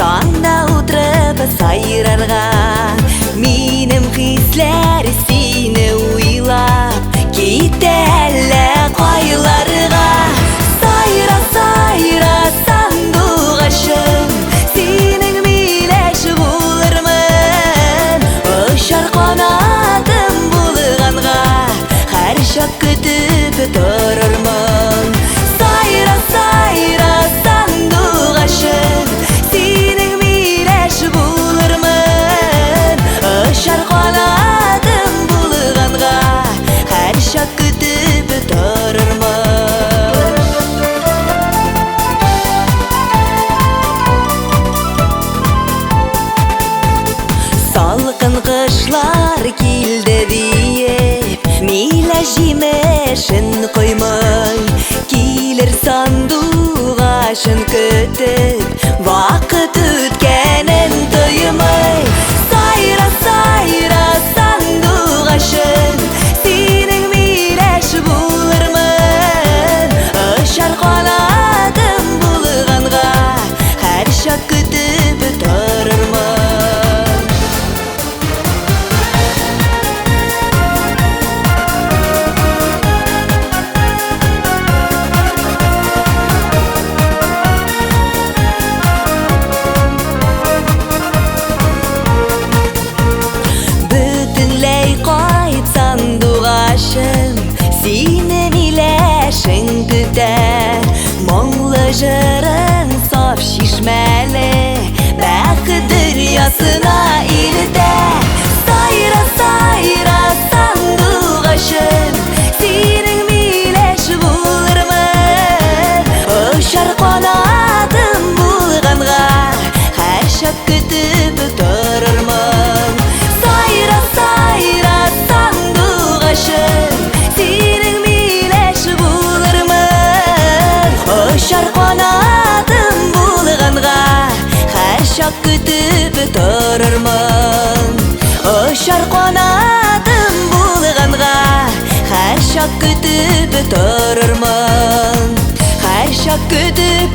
Таңда утырып сайрарга, минем хисләр сине уйлап китә әллә кайларга. Сайра, сайра, сандугачым, синең миләш булырмын. Очар канатым булганга, һәр чак көтеп торырмын. Сайра, сайра, сандугачым, синең миләш булырмын. Очар канатым булганга, һәр чак көтеп торырмын. Салкын кышлар килде диеп, миләш җимешен коймый, килер сандугачын көтеп, вакыт үткәнен тоймый. Сайра, сайра, сандугачым, синең миләш булырмын. Очар канатым булганга, һәр чак көтеп торырмын. Сине миләшең көтә, моңлы җырың саф чишмәле, бәхет дәрьясына илтә. Сайра, сайра, сандугачым, синең миләш булырмын. Очар канатым булганга, һәр чак көтеп торырмын. Сайра, сайра, сандугачым, синең миләш булырмын. Очар канатым булганга, һәр чак көтеп торырмын. Очар канатым булганга, һәр чак көтеп торырмын. Һәр чак көтеп